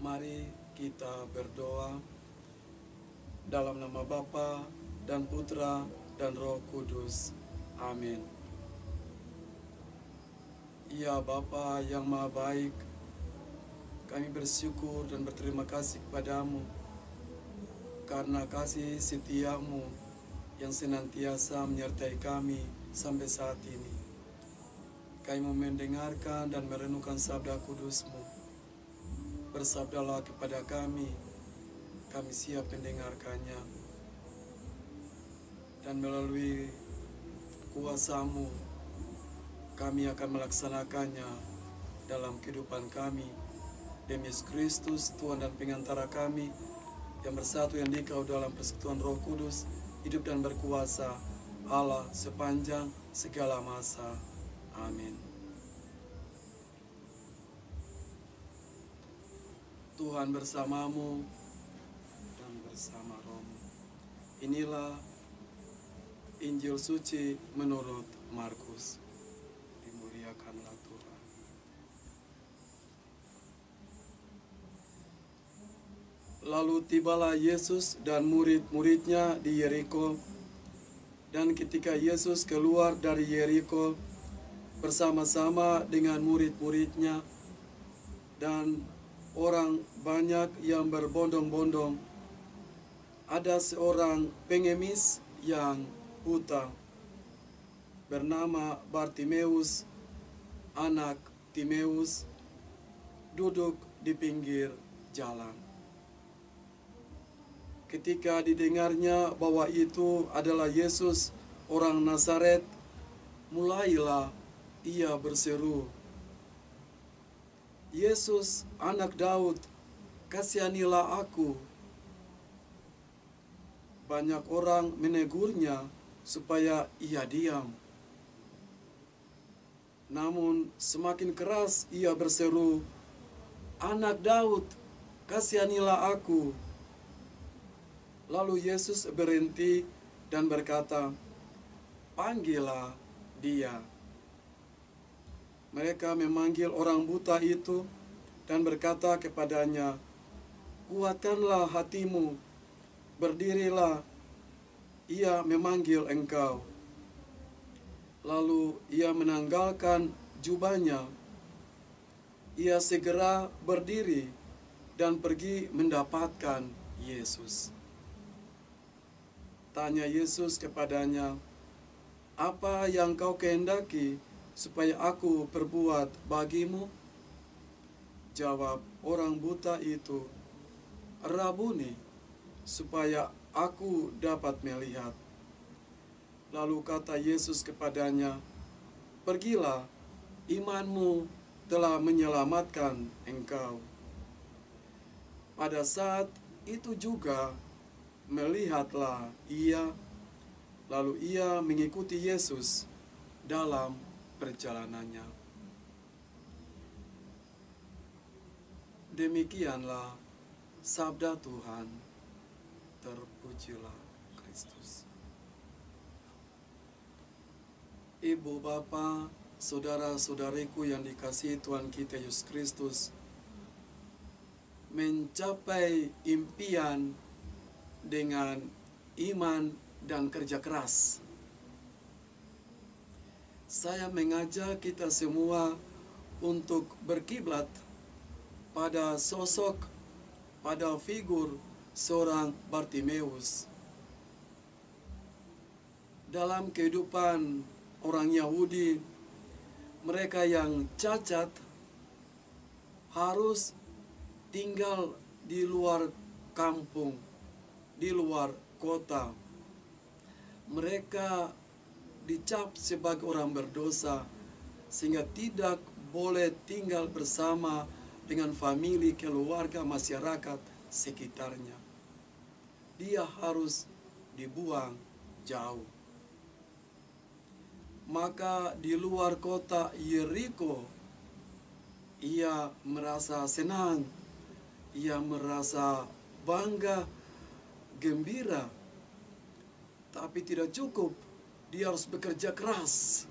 Mari kita berdoa dalam nama Bapa dan Putra dan Roh Kudus. Amin. Ya Bapa yang Maha Baik, kami bersyukur dan berterima kasih kepadamu karena kasih setiamu yang senantiasa menyertai kami sampai saat ini. Kami mau mendengarkan dan merenungkan sabda kudus-Mu. Bersabdalah kepada kami siap mendengarkannya. Dan melalui kuasa-Mu, kami akan melaksanakannya dalam kehidupan kami. Demi Yesus Kristus, Tuhan dan pengantara kami, yang bersatu yang dikau dalam persekutuan Roh Kudus, hidup dan berkuasa Allah sepanjang segala masa. Amin. Tuhan bersamamu dan bersama rohmu. Inilah Injil suci menurut Markus. Dimuliakanlah Tuhan. Lalu tibalah Yesus dan murid-muridnya di Yeriko. Dan ketika Yesus keluar dari Yeriko bersama-sama dengan murid-muridnya dan orang banyak yang berbondong-bondong, ada seorang pengemis yang buta bernama Bartimeus, anak Timeus, duduk di pinggir jalan. Ketika didengarnya bahwa itu adalah Yesus orang Nazaret, mulailah ia berseru, "Yesus, anak Daud, kasihanilah aku." Banyak orang menegurnya supaya ia diam. Namun semakin keras ia berseru, "Anak Daud, kasihanilah aku." Lalu Yesus berhenti dan berkata, "Panggillah dia." Mereka memanggil orang buta itu dan berkata kepadanya, "Kuatkanlah hatimu, berdirilah, ia memanggil engkau." Lalu ia menanggalkan jubahnya. Ia segera berdiri dan pergi mendapatkan Yesus. Tanya Yesus kepadanya, "Apa yang kau kehendaki supaya aku perbuat bagimu?" Jawab orang buta itu, "Rabuni, supaya aku dapat melihat." Lalu kata Yesus kepadanya, "Pergilah, imanmu telah menyelamatkan engkau." Pada saat itu juga melihatlah ia, lalu ia mengikuti Yesus dalam perjalanannya. Demikianlah sabda Tuhan. Terpujilah Kristus. Ibu bapa, saudara-saudariku yang dikasihi Tuhan kita Yesus Kristus, mencapai impian dengan iman dan kerja keras. Saya mengajak kita semua untuk berkiblat pada sosok, pada figur seorang Bartimeus. Dalam kehidupan orang Yahudi, mereka yang cacat harus tinggal di luar kampung, di luar kota. Mereka dicap sebagai orang berdosa, sehingga tidak boleh tinggal bersama dengan famili, keluarga, masyarakat sekitarnya. Dia harus dibuang jauh. Maka di luar kota Yeriko, ia merasa senang, ia merasa bangga, gembira. Tapi tidak cukup, dia harus bekerja keras,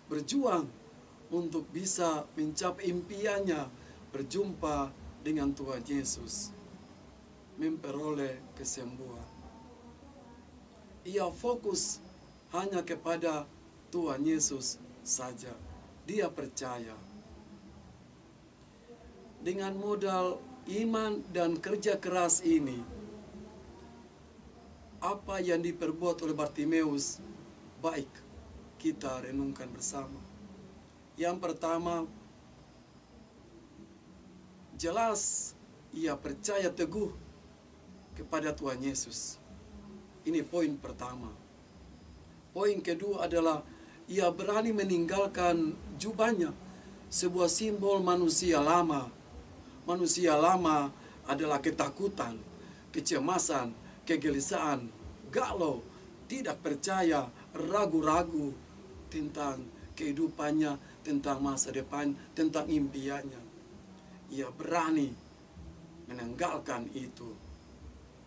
berjuang untuk bisa mencapai impiannya, berjumpa dengan Tuhan Yesus, memperoleh kesembuhan. Ia fokus hanya kepada Tuhan Yesus saja. Dia percaya. Dengan modal iman dan kerja keras ini, apa yang diperbuat oleh Bartimeus baik kita renungkan bersama. Yang pertama, jelas ia percaya teguh kepada Tuhan Yesus. Ini poin pertama. Poin kedua adalah ia berani meninggalkan jubahnya, sebuah simbol manusia lama. Manusia lama adalah ketakutan, kecemasan, kegelisahan, galau, tidak percaya, ragu-ragu tentang kehidupannya, tentang masa depan, tentang impiannya. Ia berani meninggalkan itu.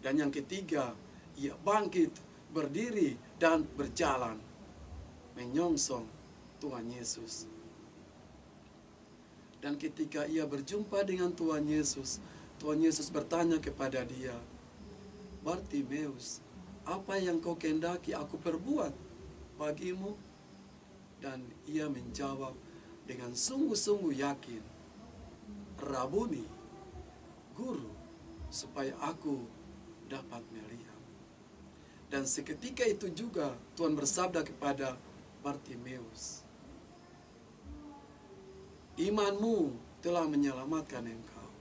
Dan yang ketiga, ia bangkit, berdiri, dan berjalan menyongsong Tuhan Yesus. Dan ketika ia berjumpa dengan Tuhan Yesus bertanya kepada dia, "Bartimeus, apa yang kau kehendaki aku perbuat bagimu?" Dan ia menjawab dengan sungguh-sungguh yakin, "Rabuni, Guru, supaya aku dapat melihat." Dan seketika itu juga Tuhan bersabda kepada Bartimeus, "Imanmu telah menyelamatkan engkau."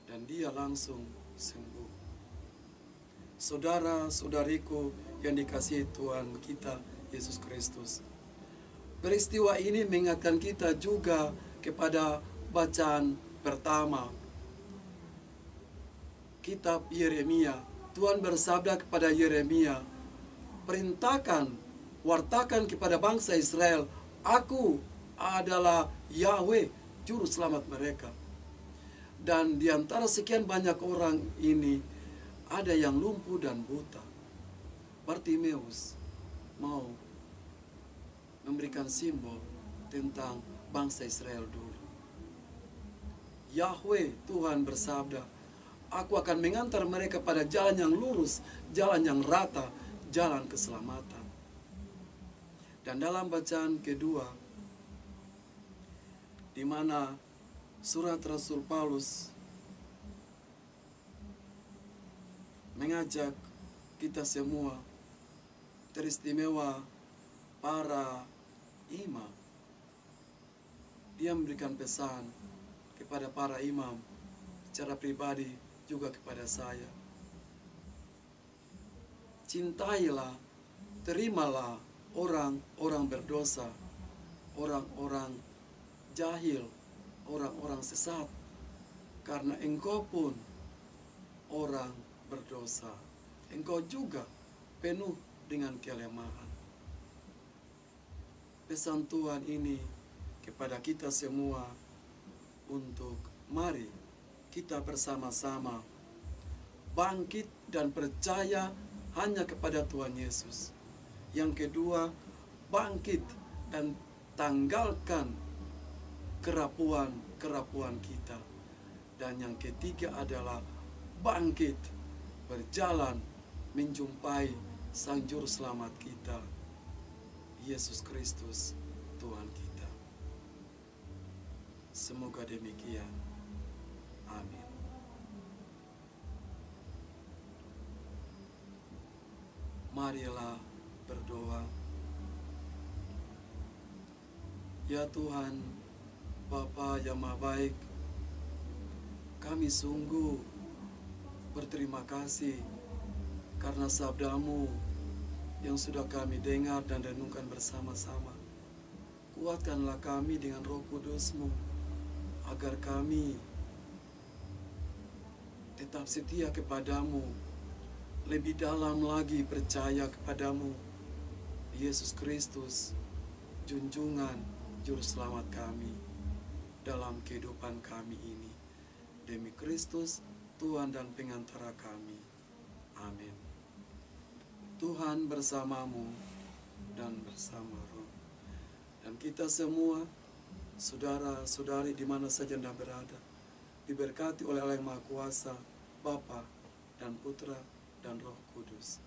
Dan dia langsung sembuh. Saudara-saudariku yang dikasihi Tuhan kita Yesus Kristus, peristiwa ini mengingatkan kita juga kepada bacaan pertama kitab Yeremia. Tuhan bersabda kepada Yeremia, "Perintahkan, wartakan kepada bangsa Israel, aku adalah Yahweh, juru selamat mereka." Dan di antara sekian banyak orang ini, ada yang lumpuh dan buta. Bartimeus mau memberikan simbol tentang bangsa Israel dulu. Yahweh, Tuhan bersabda, "Aku akan mengantar mereka pada jalan yang lurus, jalan yang rata, jalan keselamatan." Dan dalam bacaan kedua, di mana surat Rasul Paulus mengajak kita semua, teristimewa para imam. Dia memberikan pesan kepada para imam secara pribadi, juga kepada saya. Cintailah, terimalah orang-orang berdosa, orang-orang jahil, orang-orang sesat, karena engkau pun orang berdosa. Engkau juga penuh dengan kelemahan. Pesan Tuhan ini kepada kita semua untuk mari kita bersama-sama bangkit dan percaya hanya kepada Tuhan Yesus. Yang kedua, bangkit dan tanggalkan kerapuan kita. Dan yang ketiga adalah bangkit, berjalan menjumpai Sang Juru Selamat kita, Yesus Kristus, Tuhan kita. Semoga demikian. Amin. Marilah berdoa. Ya Tuhan, Bapa yang Maha Baik, kami sungguh berterima kasih karena sabda-Mu yang sudah kami dengar dan renungkan bersama-sama. Kuatkanlah kami dengan Roh Kudus-Mu, agar kami tetap setia kepadamu, lebih dalam lagi percaya kepadamu, Yesus Kristus, junjungan Juru Selamat kami dalam kehidupan kami ini. Demi Kristus, Tuhan dan pengantara kami. Amin. Tuhan bersamamu dan bersama roh. Dan kita semua saudara-saudari di mana saja Anda berada, diberkati oleh Allah yang Maha Kuasa, Bapa dan Putra dan Roh Kudus.